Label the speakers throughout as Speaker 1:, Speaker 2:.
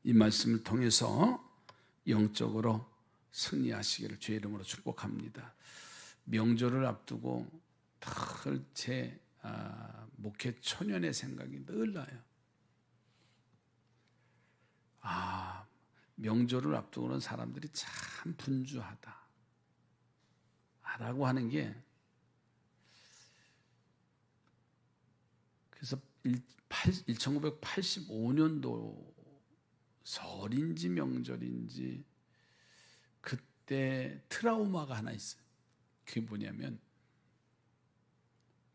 Speaker 1: 이 말씀을 통해서 영적으로 승리하시기를 주의 이름으로 축복합니다. 명절을 앞두고 늘 제 목회 초년의 생각이 늘 나요. 명절을 앞두고는 사람들이 참 분주하다 라고 하는 게, 그래서 1985년도 설인지 명절인지 그때 트라우마가 하나 있어요. 그게 뭐냐면,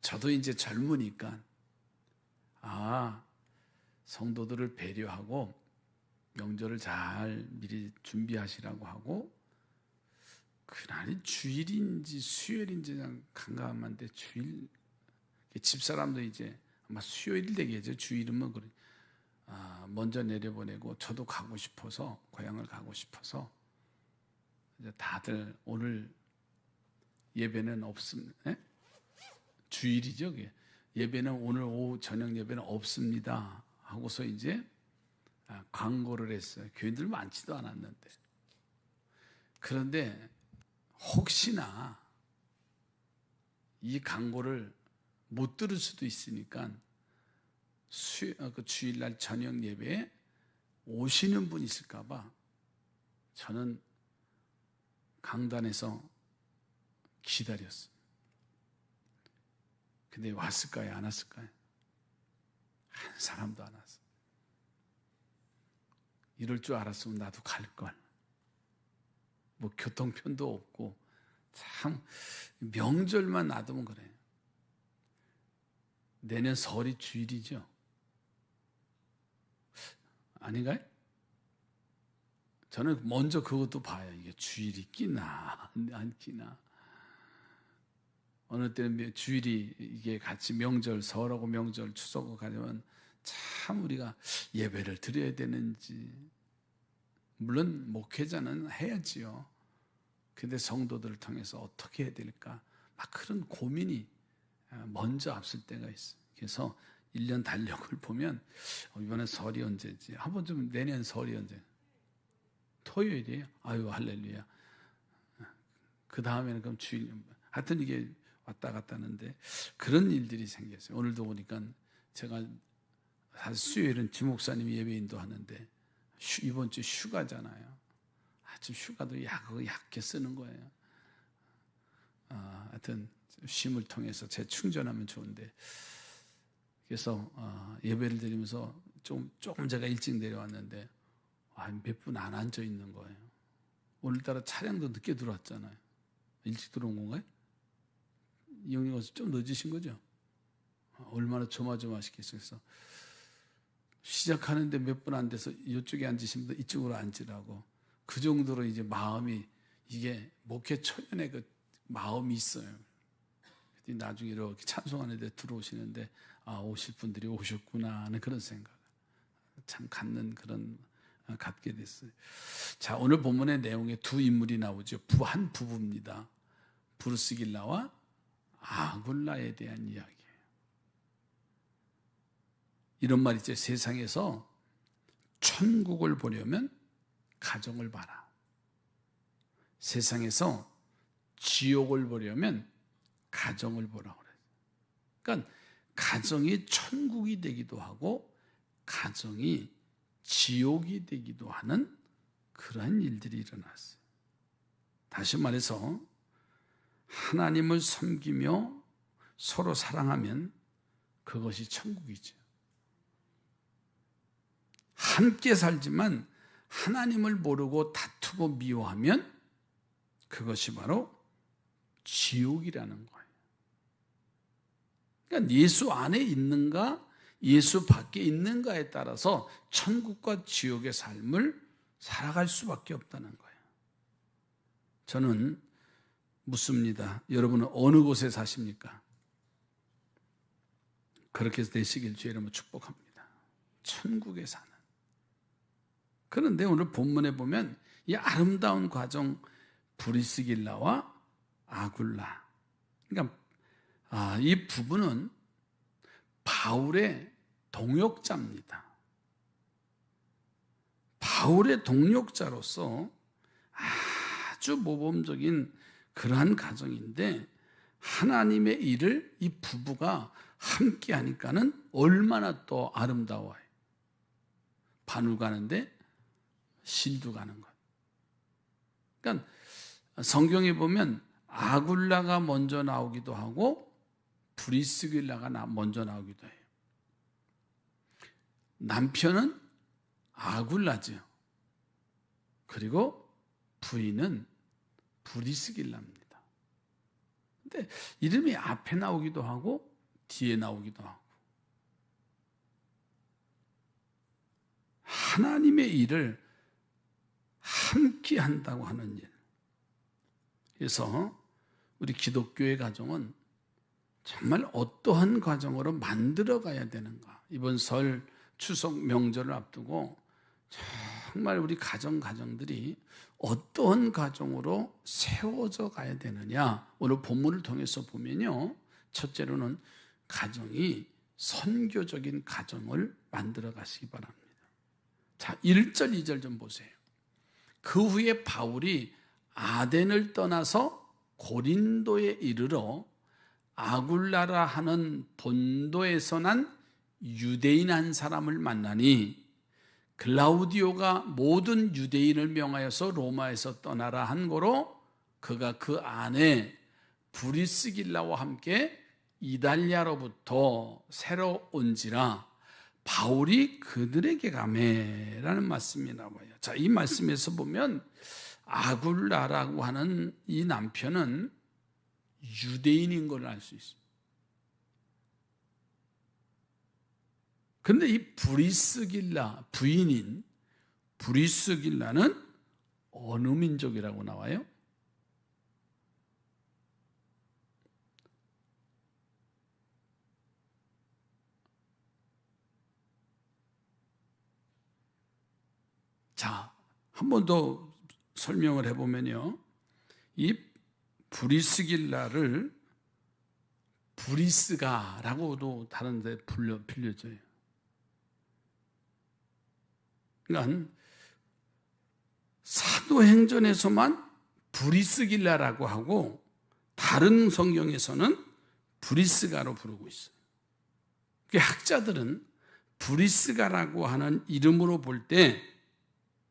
Speaker 1: 저도 이제 젊으니까 성도들을 배려하고 명절을 잘 미리 준비하시라고 하고, 그날이 주일인지 수요일인지 간감한데, 주일, 집사람도 이제 아마 수요일 되겠죠. 주일이면 그래. 먼저 내려보내고, 저도 가고 싶어서, 고향을 가고 싶어서 이제 다들 오늘 예배는 없습니다. 주일이죠. 그게. 예배는 오늘 오후 저녁 예배는 없습니다 하고서 이제 광고를 했어요. 교인들 많지도 않았는데. 그런데 혹시나 이 광고를 못 들을 수도 있으니까 그 주일날 저녁 예배에 오시는 분 있을까 봐 저는 강단에서 기다렸어요. 근데 왔을까요? 안 왔을까요? 한 사람도 안 왔어요. 이럴 줄 알았으면 나도 갈걸. 뭐 교통편도 없고, 참 명절만 놔두면 그래요. 내년 설이 주일이죠? 아닌가요? 저는 먼저 그것도 봐요. 이게 주일이 끼나 안 끼나. 어느 때는 주일이 이게 같이 명절, 설하고 명절, 추석하고 가면 참 우리가 예배를 드려야 되는지. 물론 목회자는 해야지요. 근데 성도들을 통해서 어떻게 해야 될까? 막 그런 고민이 먼저 앞설 때가 있어요. 그래서 1년 달력을 보면 이번에 설이 언제지? 한번 좀 내년 설이 언제? 토요일이에요? 아유 할렐루야. 그 다음에는 그럼 주일. 하여튼 이게 왔다 갔다 하는데 그런 일들이 생겼어요. 오늘도 보니까 제가 사실 수요일은 지목사님이 예배 인도하는데 이번 주 휴가잖아요. 아주 휴가도 약게 쓰는 거예요. 하여튼 쉼을 통해서 재충전하면 좋은데, 그래서 예배를 드리면서 조금 제가 일찍 내려왔는데 몇 분 안 앉아 있는 거예요. 오늘따라 차량도 늦게 들어왔잖아요. 일찍 들어온 건가요? 이 형님 와서 좀 늦으신 거죠? 얼마나 조마조마하시겠어요. 그래서 시작하는데 몇 분 안 돼서 이쪽에 앉으신 분들 이쪽으로 앉으라고. 그 정도로 이제 마음이, 이게 목회 초년에 그 마음이 있어요. 나중에 이렇게 찬송하는 데 들어오시는데 오실 분들이 오셨구나 하는 그런 생각 참 갖게 됐어요. 자, 오늘 본문의 내용에 두 인물이 나오죠. 한 부부입니다. 브루스길라와 아굴라에 대한 이야기예요. 이런 말 있죠. 세상에서 천국을 보려면 가정을 봐라. 세상에서 지옥을 보려면 가정을 보라고 그래요. 그러니까 가정이 천국이 되기도 하고 가정이 지옥이 되기도 하는 그러한 일들이 일어났어요. 다시 말해서 하나님을 섬기며 서로 사랑하면 그것이 천국이죠. 함께 살지만 하나님을 모르고 다투고 미워하면 그것이 바로 지옥이라는 거예요. 그러니까 예수 안에 있는가 예수 밖에 있는가에 따라서 천국과 지옥의 삶을 살아갈 수밖에 없다는 거예요. 저는 묻습니다. 여러분은 어느 곳에 사십니까? 그렇게 되시길 주의 이름으로 축복합니다. 천국에 사는. 그런데 오늘 본문에 보면 이 아름다운 과정, 브리스길라와 아굴라. 그러니까 이 부부는 바울의 동역자입니다. 바울의 동력자로서 아주 모범적인 그러한 가정인데, 하나님의 일을 이 부부가 함께 하니까는 얼마나 또 아름다워요. 바늘 가는데 실도 가는 것. 그러니까 성경에 보면 아굴라가 먼저 나오기도 하고 브리스길라가 먼저 나오기도 해요. 남편은 아굴라죠. 그리고 부인은 브리스길라입니다. 근데 이름이 앞에 나오기도 하고 뒤에 나오기도 하고, 하나님의 일을 함께 한다고 하는 일. 그래서 우리 기독교의 가정은 정말 어떠한 가정으로 만들어 가야 되는가. 이번 설 추석 명절을 앞두고 정말 우리 가정들이 어떠한 가정으로 세워져 가야 되느냐. 오늘 본문을 통해서 보면요, 첫째로는 가정이 선교적인 가정을 만들어 가시기 바랍니다. 자, 1절 2절 좀 보세요. 그 후에 바울이 아덴을 떠나서 고린도에 이르러 아굴라라 하는 본도에서 난 유대인 한 사람을 만나니, 글라우디오가 모든 유대인을 명하여서 로마에서 떠나라 한 거로 그가 그 안에 브리스길라와 함께 이달리아로부터 새로 온지라 바울이 그들에게 가매라는 말씀이 나와요. 자, 이 말씀에서 보면 아굴라라고 하는 이 남편은 유대인인 걸 알 수 있습니다. 그런데 이 브리스길라, 부인인 브리스길라는 어느 민족이라고 나와요? 자, 한 번 더 설명을 해보면요, 이 브리스길라를 브리스가라고도 다른 데 빌려져요. 그러니까 사도행전에서만 브리스길라라고 하고 다른 성경에서는 브리스가로 부르고 있어요. 그 학자들은 브리스가라고 하는 이름으로 볼 때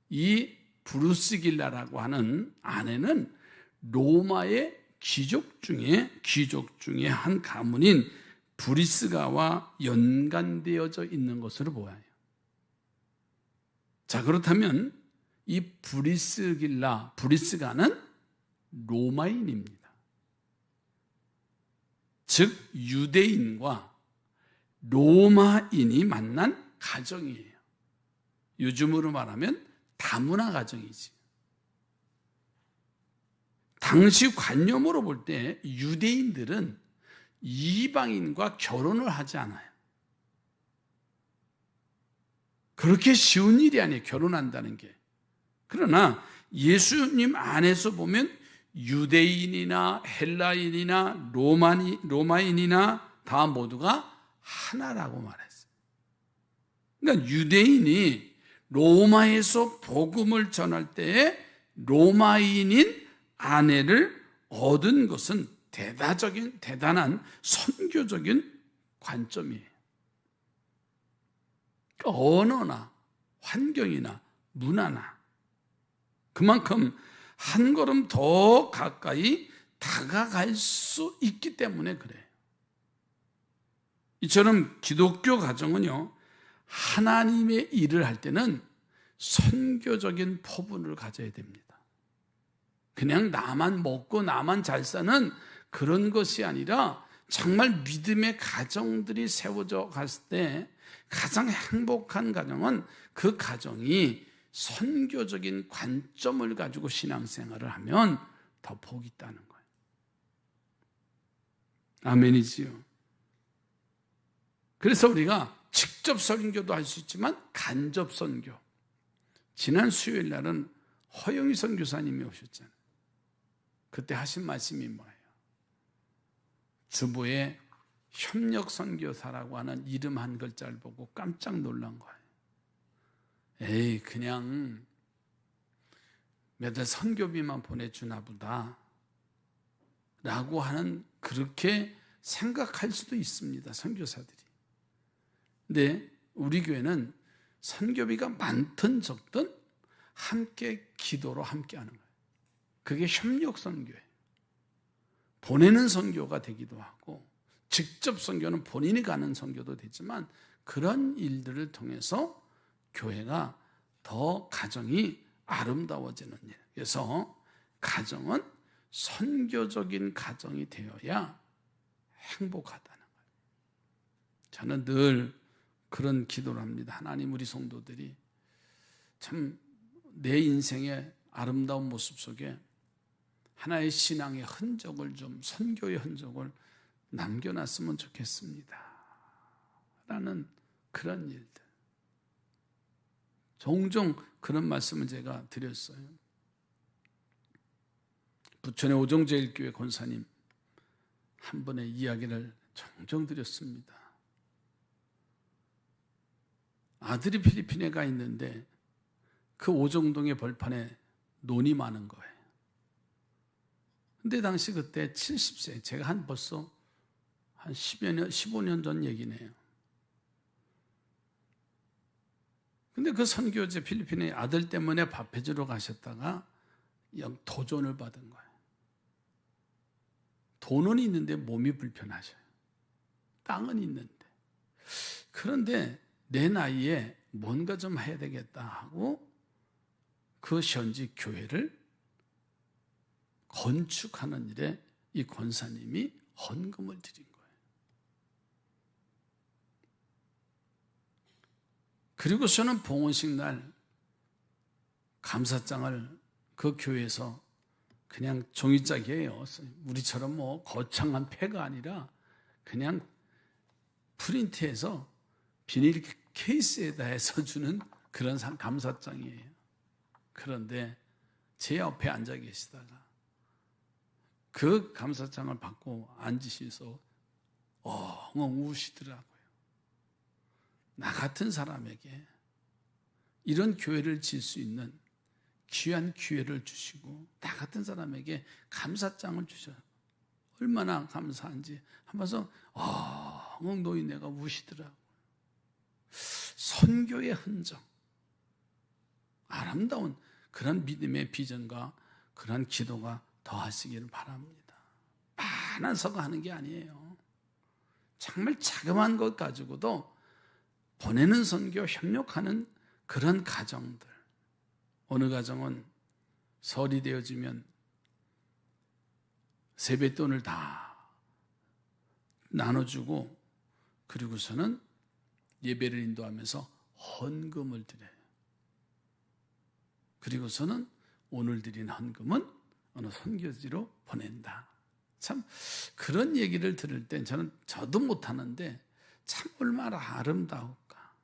Speaker 1: 이 브루스길라라고 하는 아내는 로마의 귀족 중에 한 가문인 브리스가와 연관되어져 있는 것으로 보여요. 자, 그렇다면 이 브리스가는 로마인입니다. 즉 유대인과 로마인이 만난 가정이에요. 요즘으로 말하면 다문화 가정이지. 당시 관념으로 볼 때 유대인들은 이방인과 결혼을 하지 않아요. 그렇게 쉬운 일이 아니에요, 결혼한다는 게. 그러나 예수님 안에서 보면 유대인이나 헬라인이나 로마인이나 다 모두가 하나라고 말했어요. 그러니까 유대인이 로마에서 복음을 전할 때에 로마인인 아내를 얻은 것은 대단한 선교적인 관점이에요. 그러니까 언어나 환경이나 문화나 그만큼 한 걸음 더 가까이 다가갈 수 있기 때문에 그래요. 이처럼 기독교 가정은요, 하나님의 일을 할 때는 선교적인 포부를 가져야 됩니다. 그냥 나만 먹고 나만 잘 사는 그런 것이 아니라 정말 믿음의 가정들이 세워져 갔을 때 가장 행복한 가정은 그 가정이 선교적인 관점을 가지고 신앙생활을 하면 더 복이 있다는 거예요. 아멘이지요. 그래서 우리가 직접 선교도 할 수 있지만 간접 선교. 지난 수요일 날은 허영희 선교사님이 오셨잖아요. 그때 하신 말씀이 뭐예요? 주보에 협력 선교사라고 하는 이름 한 글자를 보고 깜짝 놀란 거예요. 에이, 그냥 매달 선교비만 보내주나 보다 라고 하는, 그렇게 생각할 수도 있습니다, 선교사들이. 근데 우리 교회는 선교비가 많든 적든 함께 기도로 함께 하는 거예요. 그게 협력 선교예요. 보내는 선교가 되기도 하고, 직접 선교는 본인이 가는 선교도 되지만, 그런 일들을 통해서 교회가 더 가정이 아름다워지는 일. 그래서 가정은 선교적인 가정이 되어야 행복하다는 거예요. 저는 늘 그런 기도를 합니다. 하나님, 우리 성도들이 참 내 인생의 아름다운 모습 속에 하나의 신앙의 흔적을, 좀 선교의 흔적을 남겨놨으면 좋겠습니다 라는 그런 일들. 종종 그런 말씀을 제가 드렸어요. 부천의 오정제일교회 권사님 한 번의 이야기를 종종 드렸습니다. 아들이 필리핀에 가 있는데 그 오정동의 벌판에 논이 많은 거예요. 근데 당시 그때 70세, 제가 벌써 한 15년 전 얘기네요. 근데 그 선교제 필리핀의 아들 때문에 밥 해주러 가셨다가 도전을 받은 거예요. 돈은 있는데 몸이 불편하셔요. 땅은 있는데. 그런데 내 나이에 뭔가 좀 해야 되겠다 하고 그 현지 교회를 건축하는 일에 이 권사님이 헌금을 드린 거예요. 그리고서는 봉헌식 날 감사장을 그 교회에서 그냥 종이짝이에요. 우리처럼 뭐 거창한 패가 아니라 그냥 프린트해서 비닐 케이스에다 해서 주는 그런 감사장이에요. 그런데 제 옆에 앉아 계시다가 그 감사장을 받고 앉으셔서 엉엉 우시더라고요. 나 같은 사람에게 이런 교회를 질 수 있는 귀한 기회를 주시고 나 같은 사람에게 감사장을 주셔서 얼마나 감사한지 하면서 엉엉 노인네가 우시더라고요. 선교의 흔적, 아름다운 그런 믿음의 비전과 그런 기도가 더하시기를 바랍니다. 많아서가 하는 게 아니에요. 정말 자그마한 것 가지고도 보내는 선교, 협력하는 그런 가정들. 어느 가정은 설이 되어지면 세뱃돈을 다 나눠주고 그리고서는 예배를 인도하면서 헌금을 드려요. 그리고서는 오늘 드린 헌금은 어느 선교지로 보낸다. 참 그런 얘기를 들을 때 저도 못하는데 참 얼마나 아름다울까.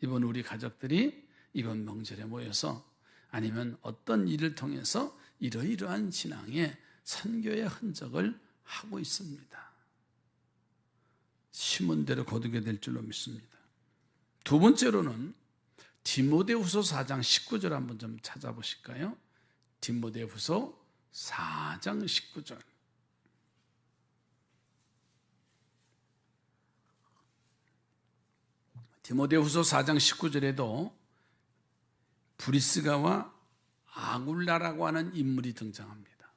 Speaker 1: 이번 우리 가족들이 이번 명절에 모여서 아니면 어떤 일을 통해서 이러이러한 신앙의 선교의 흔적을 하고 있습니다. 심은 대로 거두게 될 줄로 믿습니다. 두 번째로는 디모데후서 4장 19절 한번 좀 찾아보실까요? 디모데후서 4장 19절. 디모데후서 4장 19절에도 브리스가와 아굴라라고 하는 인물이 등장합니다.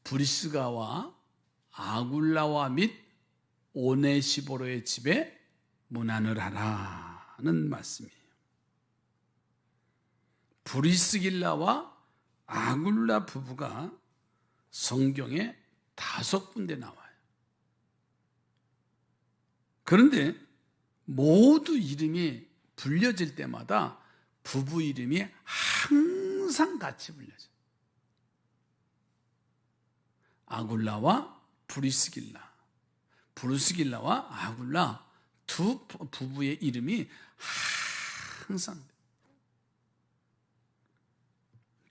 Speaker 1: 브리스가와 아굴라와 및 오네시보로의 집에 문안을 하라는 말씀이에요. 브리스길라와 아굴라 부부가 성경에 5군데 나와요. 그런데 모두 이름이 불려질 때마다 부부 이름이 항상 같이 불려져요. 아굴라와 브리스길라, 브루스길라와 아굴라 두 부부의 이름이 항상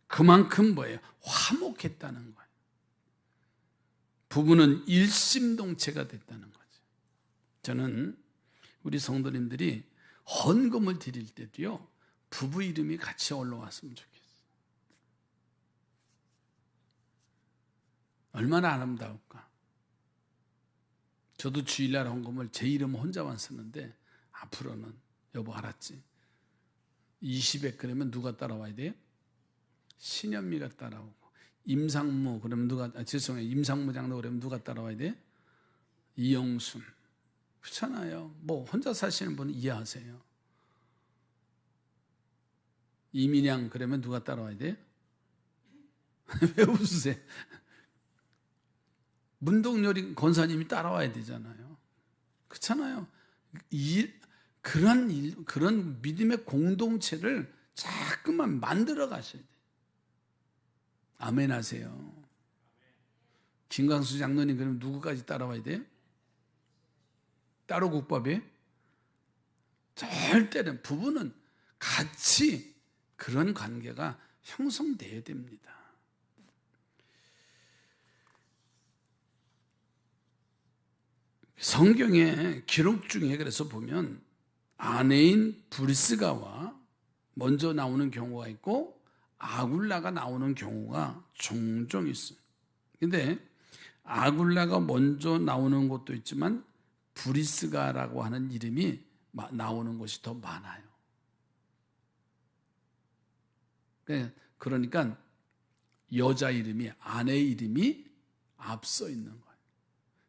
Speaker 1: 그만큼 뭐예요? 화목했다는 거예요. 부부는 일심동체가 됐다는 거죠. 저는 우리 성도님들이 헌금을 드릴 때도요, 부부 이름이 같이 올라왔으면 좋겠어요. 얼마나 아름다울까. 저도 주일날 헌금을 제 이름 혼자만 쓰는데 앞으로는 여보 알았지? 20에 그러면 누가 따라와야 돼요? 신현미가 따라오고, 임상무 그러면 죄송해요, 임상무 장로 그러면 누가 따라와야 돼요? 이영순. 그렇잖아요. 뭐 혼자 사시는 분은 이해하세요. 이민양 그러면 누가 따라와야 돼요? 왜 웃으세요? 문동열이 권사님이 따라와야 되잖아요. 그렇잖아요. 그런 믿음의 공동체를 자꾸만 만들어 가셔야 돼요. 아멘 하세요. 김광수 장로님 그럼 누구까지 따라와야 돼요? 따로 국밥에? 절대는 부부는 같이 그런 관계가 형성되어야 됩니다. 성경의 기록 중에 그래서 보면 아내인 브리스가와 먼저 나오는 경우가 있고 아굴라가 나오는 경우가 종종 있어요. 근데 아굴라가 먼저 나오는 것도 있지만 브리스가라고 하는 이름이 나오는 것이 더 많아요. 그러니까 여자 이름이, 아내 이름이 앞서 있는 거예요.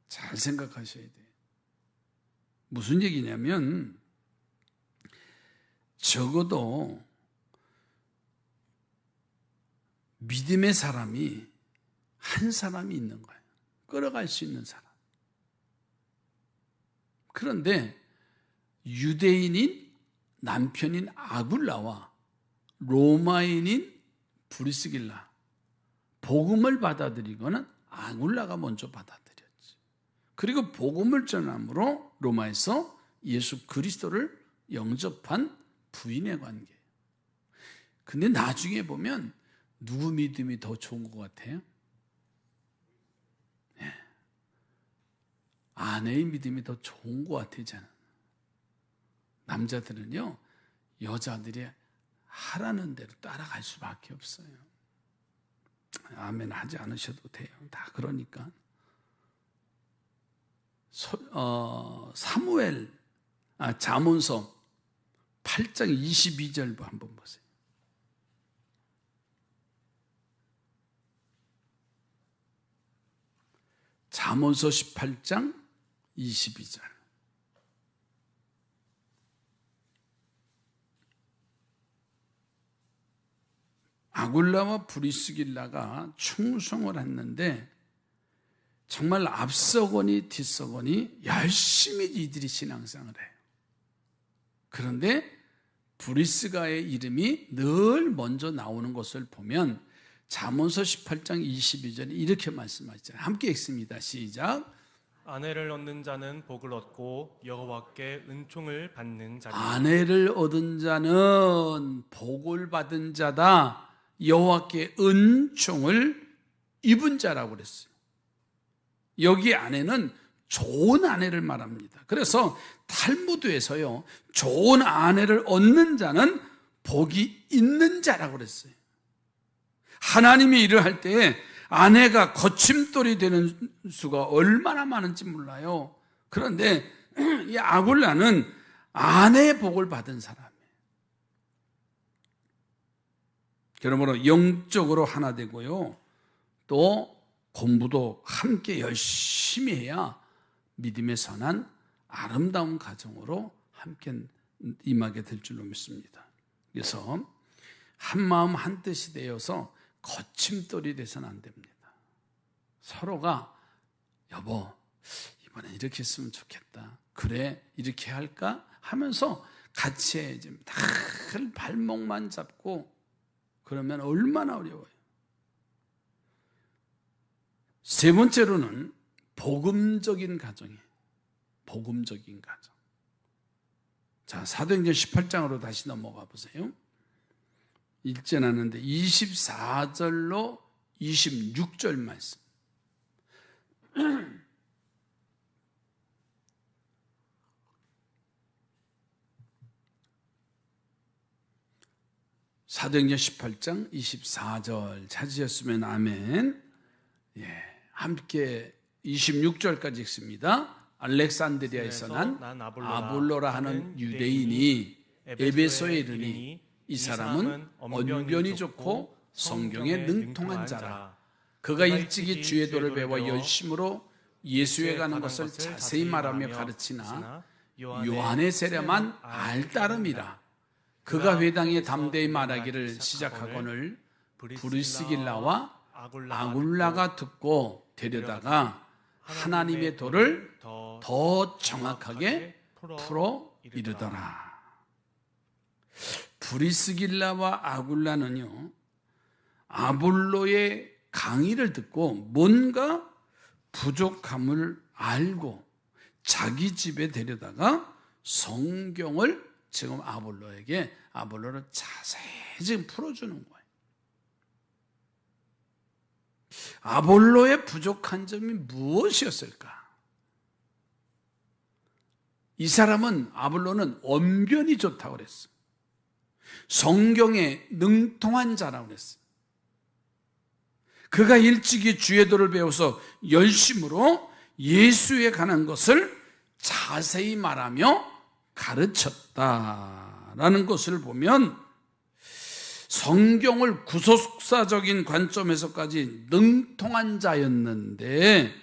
Speaker 1: 잘 생각하셔야 돼요. 무슨 얘기냐면 적어도 믿음의 사람이 한 사람이 있는 거예요. 끌어갈 수 있는 사람. 그런데 유대인인 남편인 아굴라와 로마인인 브리스길라, 복음을 받아들이고는 아굴라가 먼저 받아들였지. 그리고 복음을 전함으로 로마에서 예수 그리스도를 영접한 부인의 관계예요. 근데 나중에 보면 누구 믿음이 더 좋은 것 같아요? 네. 아내의 믿음이 더 좋은 것 같아요. 남자들은요, 여자들이 하라는 대로 따라갈 수밖에 없어요. 아멘 하지 않으셔도 돼요. 다 그러니까. 잠언서 8장 22절 한번 보세요. 잠언서 18장 22절. 아굴라와 브리스길라가 충성을 했는데 정말 앞서거니 뒤서거니 열심히 이들이 신앙생활을 해요. 그런데 브리스가의 이름이 늘 먼저 나오는 것을 보면 잠언서 18장 22절에 이렇게 말씀하시잖아요. 함께 읽습니다. 시작.
Speaker 2: 아내를 얻는 자는 복을 얻고 여호와께 은총을 받는 자다.
Speaker 1: 아내를 얻은 자는 복을 받은 자다. 여호와께 은총을 입은 자라고 그랬어요. 여기 아내는 좋은 아내를 말합니다. 그래서 탈무드에서요, 좋은 아내를 얻는 자는 복이 있는 자라고 그랬어요. 하나님이 일을 할 때에 아내가 거침돌이 되는 수가 얼마나 많은지 몰라요. 그런데 이 아굴라는 아내의 복을 받은 사람이에요. 그러므로 영적으로 하나 되고요, 또 공부도 함께 열심히 해야 믿음의 선한 아름다운 가정으로 함께 임하게 될 줄로 믿습니다. 그래서 한 마음 한 뜻이 되어서 거침돌이 돼서는 안 됩니다. 서로가 여보 이번엔 이렇게 했으면 좋겠다. 그래 이렇게 할까? 하면서 같이 해야지. 늘 발목만 잡고 그러면 얼마나 어려워요. 세 번째로는 복음적인 가정이에요. 복음적인 가정. 자, 사도행전 18장으로 다시 넘어가 보세요. 읽지는 않는데 24절로 26절 말씀. 사도행전 18장 24절 찾으셨으면 아멘. 함께 26절까지 읽습니다. 알렉산드리아에서 난 아볼로라 하는 유대인이 에베소에 이르니 이 사람은 언변이 좋고 성경에 능통한 자라. 그가 일찍이 주의 도를 배워 열심으로 예수에 가는 것을 자세히 말하며 가르치나 요한의 세례만 알따름이라. 그가 회당에 담대히 말하기를 시작하거늘 브리스길라와 아굴라가 듣고 데려다가 하나님의 도를 더 정확하게 풀어 이르더라. 브리스길라와 아굴라는요, 아볼로의 강의를 듣고 뭔가 부족함을 알고 자기 집에 데려다가 성경을 지금 아볼로를 자세히 지금 풀어주는 거예요. 아볼로의 부족한 점이 무엇이었을까? 이 사람은, 아볼로는 언변이 좋다고 그랬어요. 성경에 능통한 자라고 그랬어요. 그가 일찍이 주의 도를 배워서 열심으로 예수에 관한 것을 자세히 말하며 가르쳤다라는 것을 보면 성경을 구속사적인 관점에서까지 능통한 자였는데,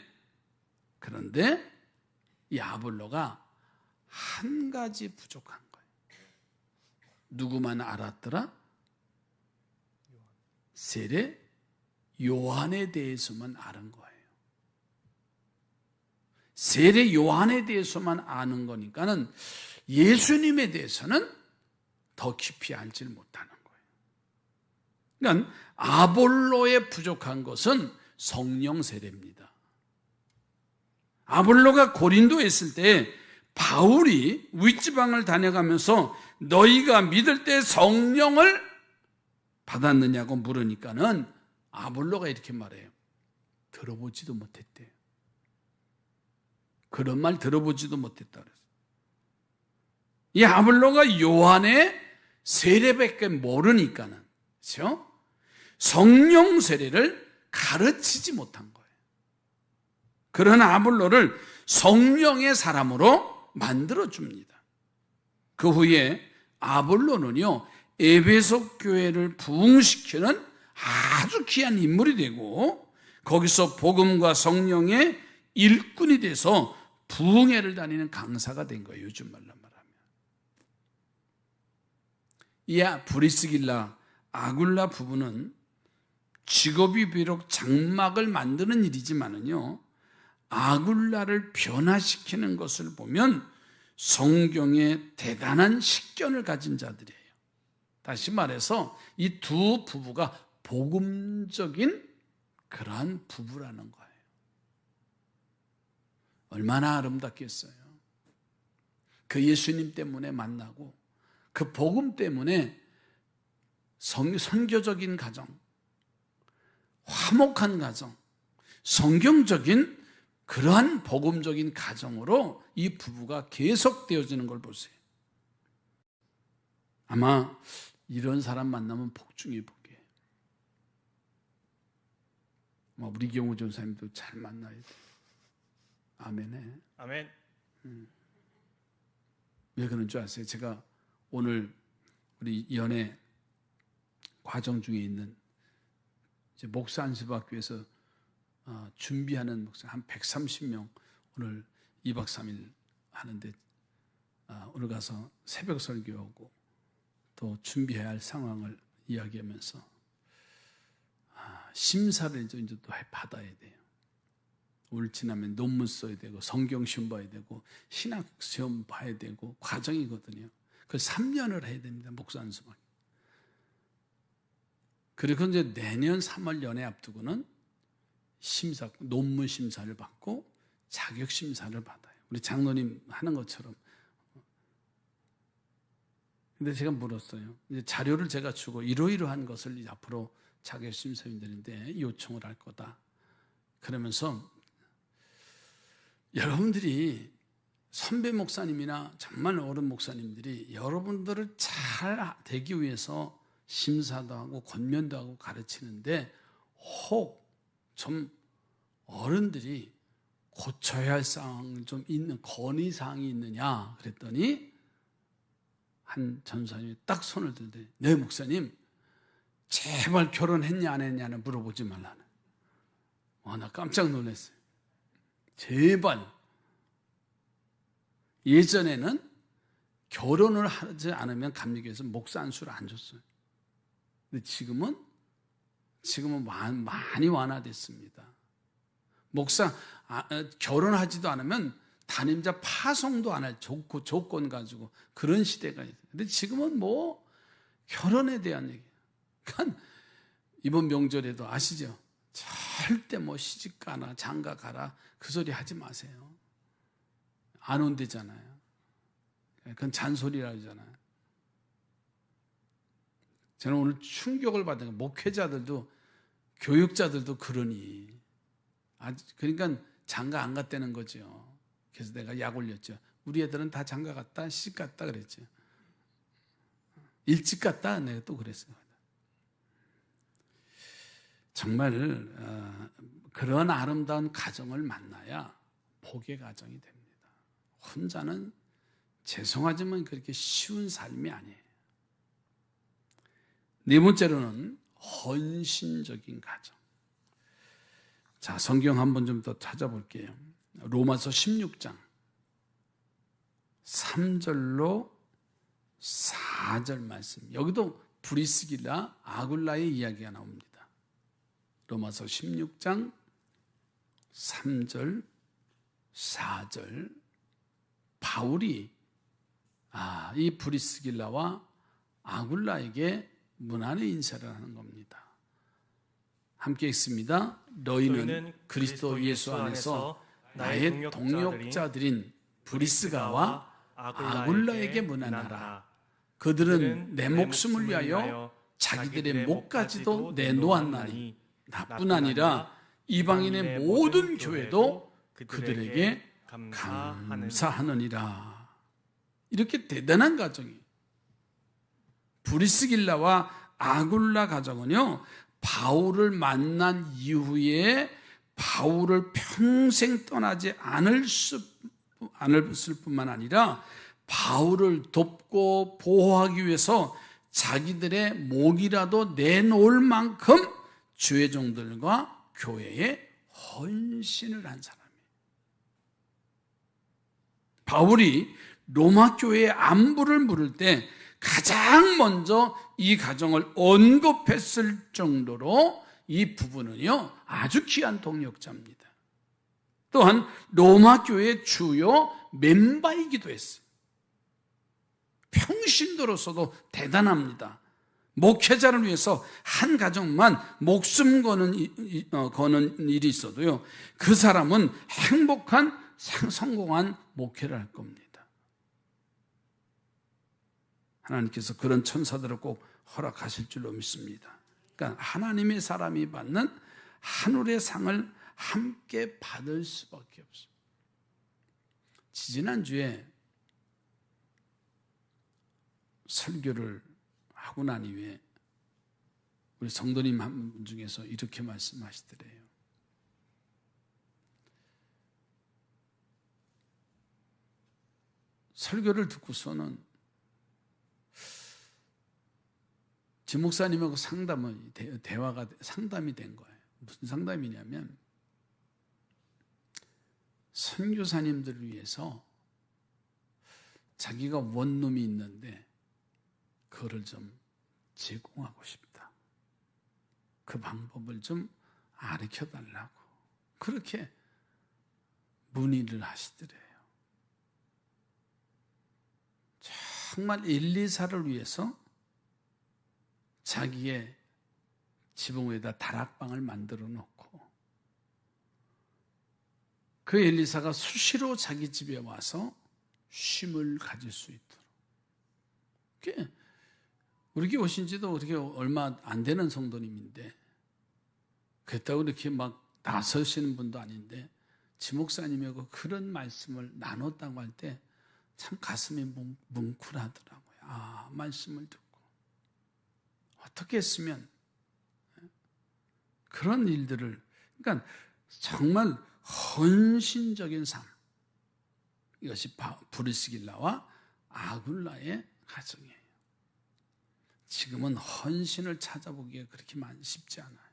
Speaker 1: 그런데 이 아볼로가 한 가지 부족한 거예요. 누구만 알았더라? 세례 요한에 대해서만 아는 거예요. 세례 요한에 대해서만 아는 거니까는 예수님에 대해서는 더 깊이 알지를 못하는 거예요. 그러니까 아볼로의 부족한 것은 성령 세례입니다. 아볼로가 고린도에 있을 때 바울이 윗지방을 다녀가면서 너희가 믿을 때 성령을 받았느냐고 물으니까는 아볼로가 이렇게 말해요. 들어보지도 못했대요. 그런 말 들어보지도 못했다 그랬어요. 이 아볼로가 요한의 세례밖에 모르니까는, 그렇죠? 성령 세례를 가르치지 못한 거예요. 그러나 아볼로를 성령의 사람으로 만들어줍니다. 그 후에 아볼로는요, 에베소 교회를 부흥시키는 아주 귀한 인물이 되고, 거기서 복음과 성령의 일꾼이 돼서 부흥회를 다니는 강사가 된 거예요. 요즘 말로 말하면. 이 브리스길라, 아굴라 부부는 직업이 비록 장막을 만드는 일이지만은요, 아굴라를 변화시키는 것을 보면 성경에 대단한 식견을 가진 자들이에요. 다시 말해서 이 두 부부가 복음적인 그러한 부부라는 거예요. 얼마나 아름답겠어요. 그 예수님 때문에 만나고 그 복음 때문에 선교적인 가정, 화목한 가정, 성경적인 그러한 복음적인 가정으로 이 부부가 계속되어지는 걸 보세요. 아마 이런 사람 만나면 복중에 복이에요. 우리 경우 전사님도 잘 만나야 돼요. 아멘에.
Speaker 2: 아멘.
Speaker 1: 왜 그런 줄 아세요? 제가 오늘 우리 연애 과정 중에 있는 이제 목사 안수학교에서 준비하는 목사 한 130명 오늘 2박 3일 하는데 오늘 가서 새벽 설교하고 또 준비해야 할 상황을 이야기하면서 심사를 이제 또 받아야 돼요. 올 지나면 논문 써야 되고 성경 시험 봐야 되고 신학 시험 봐야 되고 과정이거든요. 그 3년을 해야 됩니다. 목사 안수학. 그리고 이제 내년 3월 연애 앞두고는 심사, 논문 심사를 받고 자격 심사를 받아요. 우리 장로님 하는 것처럼. 근데 제가 물었어요. 이제 자료를 제가 주고 이러이러한 것을 이제 앞으로 자격 심사위원들인데 요청을 할 거다. 그러면서 여러분들이 선배 목사님이나 정말 어른 목사님들이 여러분들을 잘 되기 위해서 심사도 하고 권면도 하고 가르치는데 혹 좀 어른들이 고쳐야 할 사항 좀 있는 건의 사항이 있느냐 그랬더니 한 전사님이 딱 손을 들더니 네 목사님 제발 결혼했냐 안 했냐는 물어보지 말라는. 나 깜짝 놀랐어요. 제발. 예전에는 결혼을 하지 않으면 감리교에서 목사 안수를 안 줬어요. 근데 지금은 많이 완화됐습니다. 목사 결혼하지도 않으면 단임자 파송도 안 할 조건 가지고 그런 시대가 있어요. 근데 지금은 뭐 결혼에 대한 얘기. 그러니까 이번 명절에도 아시죠? 절대 뭐 시집 가나 장가 가라 그 소리 하지 마세요. 안 온대잖아요. 그건 잔소리라 하잖아요. 저는 오늘 충격을 받은 거 목회자들도 교육자들도 그러니 그러니까 장가 안 갔다는 거죠. 그래서 내가 약 올렸죠. 우리 애들은 다 장가 갔다 시집 갔다 그랬죠. 일찍 갔다 내가 또 그랬어요. 정말 그런 아름다운 가정을 만나야 복의 가정이 됩니다. 혼자는 죄송하지만 그렇게 쉬운 삶이 아니에요. 네 번째로는 헌신적인 가정. 자, 성경 한번 좀 더 찾아볼게요. 로마서 16장 3절로 4절 말씀. 여기도 브리스길라 아굴라의 이야기가 나옵니다. 로마서 16장 3절 4절. 바울이 이 브리스길라와 아굴라에게 문안의 인사를 하는 겁니다. 함께 읽습니다. 너희는 그리스도 예수 안에서 나의 동역자들인 브리스가와 아굴라에게 문안하라. 그들은 내 목숨을 위하여 자기들의 목까지도 내놓았나니 나뿐 아니라 이방인의 모든 교회도 그들에게 감사하느니라. 이렇게 대단한 가정이에요. 브리스길라와 아굴라 가정은요, 바울을 만난 이후에 바울을 평생 떠나지 않을 뿐만 아니라 바울을 돕고 보호하기 위해서 자기들의 목이라도 내놓을 만큼 주의 종들과 교회에 헌신을 한 사람이에요. 바울이 로마 교회의 안부를 물을 때 가장 먼저 이 가정을 언급했을 정도로 이 부부는요 아주 귀한 동역자입니다. 또한 로마 교회의 주요 멤버이기도 했어요. 평신도로서도 대단합니다. 목회자를 위해서 한 가정만 목숨 거는 일이 있어도요 그 사람은 행복한 성공한 목회를 할 겁니다. 하나님께서 그런 천사들을 꼭 허락하실 줄로 믿습니다. 그러니까 하나님의 사람이 받는 하늘의 상을 함께 받을 수밖에 없습니다. 지지난주에 설교를 하고 난 이후에 우리 성도님 한 분 중에서 이렇게 말씀하시더래요. 설교를 듣고서는 지 목사님하고 상담이 된 거예요. 무슨 상담이냐면 선교사님들을 위해서 자기가 원룸이 있는데 그거를 좀 제공하고 싶다. 그 방법을 좀 가르쳐달라고 그렇게 문의를 하시더래요. 정말 1, 2사를 위해서 자기의 지붕 위에다 다락방을 만들어 놓고 그 엘리사가 수시로 자기 집에 와서 쉼을 가질 수 있도록. 우리 교회 오신 지도 그렇게 얼마 안 되는 성도님인데 그렇다고 이렇게 막 나서시는 분도 아닌데 지 목사님하고 그런 말씀을 나눴다고 할 때 참 가슴이 뭉클하더라고요. 말씀을 듣고 어떻게 했으면 그런 일들을, 그러니까 정말 헌신적인 삶, 이것이 브리스길라와 아굴라의 가정이에요. 지금은 헌신을 찾아보기가 그렇게 쉽지 않아요.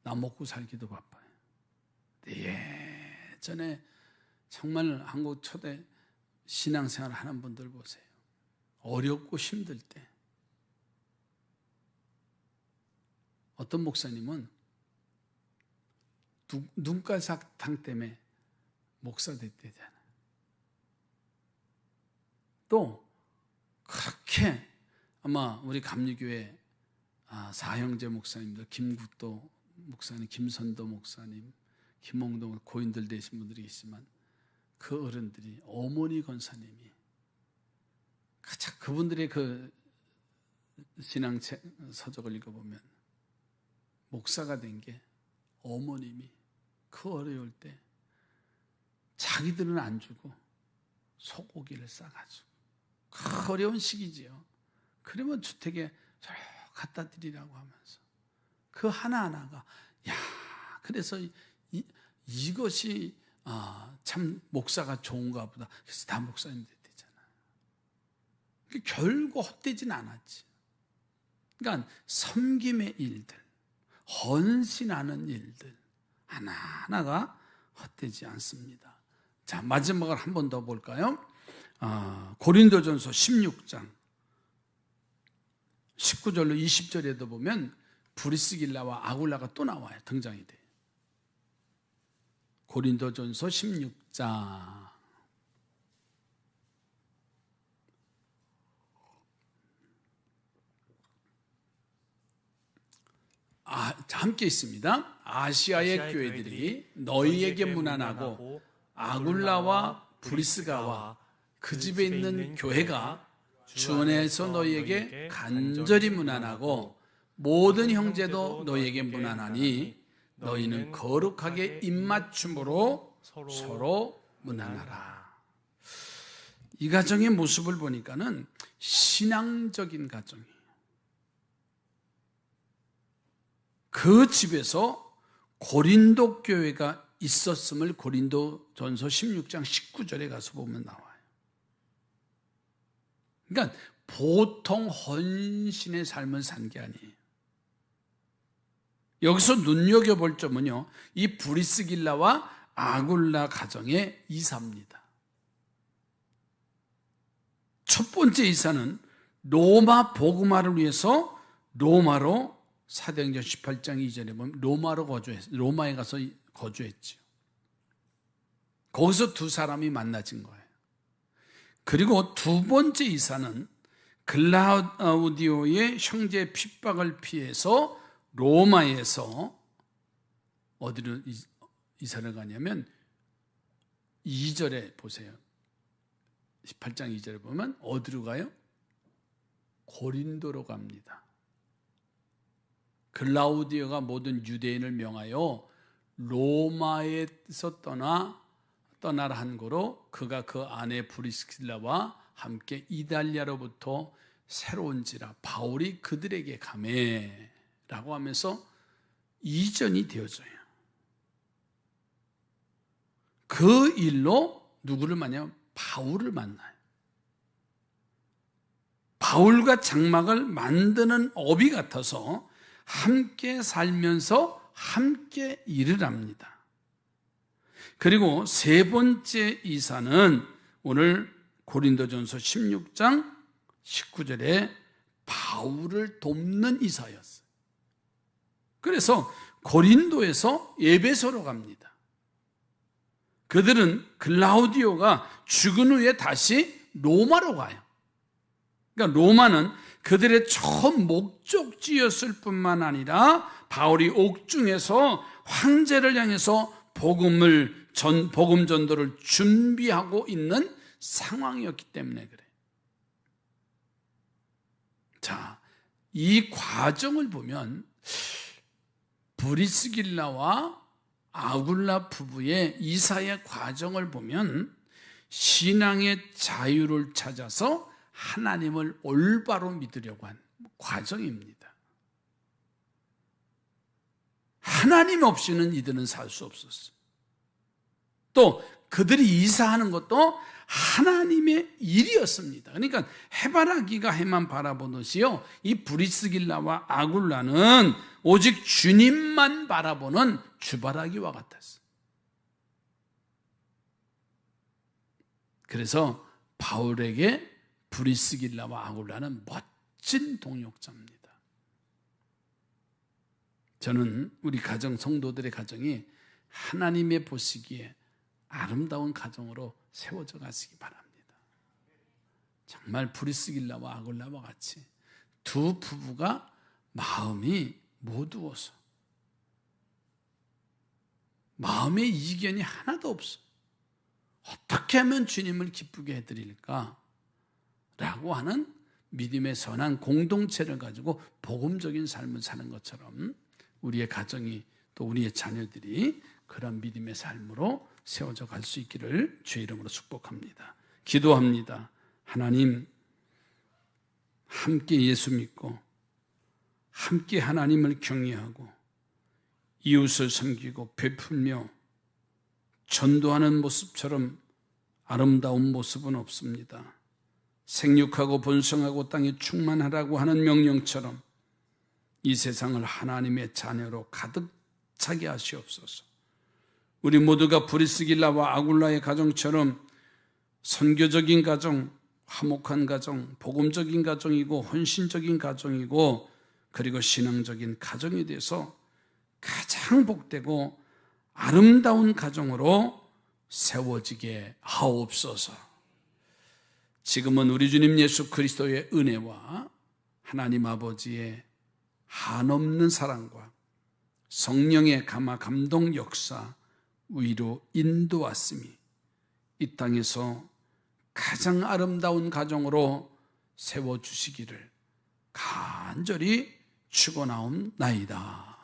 Speaker 1: 나 먹고 살기도 바빠요. 예전에 정말 한국 초대 신앙생활 하는 분들 보세요. 어렵고 힘들 때 어떤 목사님은 눈가삭탕 때문에 목사 됐대잖아요. 또 그렇게 아마 우리 감리교회 사형제 목사님들, 김국도 목사님, 김선도 목사님, 김홍동 고인들 되신 분들이 있지만 그 어른들이, 어머니 권사님이 가장 그분들의 그 신앙책 서적을 읽어보면 목사가 된 게 어머님이 그 어려울 때 자기들은 안 주고 소고기를 싸가지고, 그 어려운 시기지요. 그러면 주택에 갖다 드리라고 하면서 그 하나하나가, 야, 그래서 이것이 참 목사가 좋은가 보다. 그래서 다 목사님 됐잖아요. 결국 헛되진 않았지. 그러니까 섬김의 일들, 헌신하는 일들 하나하나가 헛되지 않습니다. 자, 마지막으로 한 번 더 볼까요? 고린도전서 16장 19절로 20절에도 보면 브리스길라와 아굴라가 또 나와요. 등장이 돼요. 고린도전서 16장 함께 있습니다. 아시아의 교회들이 너희에게 문안하고 아굴라와 브리스가와 그 집에 있는 교회가 주 안에서 너희에게 간절히 문안하고 모든 형제도 너희에게 문안하니 너희는 거룩하게 입맞춤으로 서로 문안하라. 이 가정의 모습을 보니까는 신앙적인 가정이에요. 그 집에서 고린도 교회가 있었음을 고린도전서 16장 19절에 가서 보면 나와요. 그러니까 보통 헌신의 삶을 산 게 아니에요. 여기서 눈여겨볼 점은요, 이 브리스길라와 아굴라 가정의 이사입니다. 첫 번째 이사는 로마 복음화를 위해서 로마로, 사도행전 18장 2절에 보면 로마에 가서 거주했죠. 거기서 두 사람이 만나진 거예요. 그리고 두 번째 이사는 글라우디오의 형제의 핍박을 피해서 로마에서 어디로 이사를 가냐면 2절에 보세요. 18장 2절에 보면 어디로 가요? 고린도로 갑니다. 글라우디오가 모든 유대인을 명하여 로마에서 떠나라 한 거로 그가 그 아내 브리스길라와 함께 이달리아로부터 새로운지라 바울이 그들에게 가매라고 하면서 이전이 되어져요. 그 일로 누구를 만나요? 바울을 만나요. 바울과 장막을 만드는 업이 같아서 함께 살면서 함께 일을 합니다. 그리고 세 번째 이사는 오늘 고린도전서 16장 19절에 바울을 돕는 이사였어요. 그래서 고린도에서 에베소로 갑니다. 그들은 글라우디오가 죽은 후에 다시 로마로 가요. 그러니까 로마는 그들의 처음 목적지였을 뿐만 아니라 바울이 옥중에서 황제를 향해서 복음 전도를 준비하고 있는 상황이었기 때문에 그래요. 자, 이 과정을 보면 브리스길라와 아굴라 부부의 이사의 과정을 보면 신앙의 자유를 찾아서 하나님을 올바로 믿으려고 한 과정입니다. 하나님 없이는 이들은 살 수 없었어요. 또 그들이 이사하는 것도 하나님의 일이었습니다. 그러니까 해바라기가 해만 바라보듯이요, 이 브리스길라와 아굴라는 오직 주님만 바라보는 주바라기와 같았어요. 그래서 바울에게 브리스길라와 아굴라는 멋진 동역자입니다. 저는 우리 가정, 성도들의 가정이 하나님의 보시기에 아름다운 가정으로 세워져 가시기 바랍니다. 정말 브리스길라와 아굴라와 같이 두 부부가 마음이 모두어서 마음의 이견이 하나도 없어. 어떻게 하면 주님을 기쁘게 해드릴까? 라고 하는 믿음의 선한 공동체를 가지고 복음적인 삶을 사는 것처럼 우리의 가정이 또 우리의 자녀들이 그런 믿음의 삶으로 세워져 갈 수 있기를 주의 이름으로 축복합니다. 기도합니다. 하나님, 함께 예수 믿고 함께 하나님을 경외하고 이웃을 섬기고 베풀며 전도하는 모습처럼 아름다운 모습은 없습니다. 생육하고 번성하고 땅에 충만하라고 하는 명령처럼 이 세상을 하나님의 자녀로 가득 차게 하시옵소서. 우리 모두가 브리스길라와 아굴라의 가정처럼 선교적인 가정, 화목한 가정, 복음적인 가정이고 헌신적인 가정이고 그리고 신앙적인 가정이 돼서 가장 복되고 아름다운 가정으로 세워지게 하옵소서. 지금은 우리 주님 예수 그리스도의 은혜와 하나님 아버지의 한없는 사랑과 성령의 감화 감동 역사 위로 인도하심이 이 땅에서 가장 아름다운 가정으로 세워주시기를 간절히 축원하옵나이다.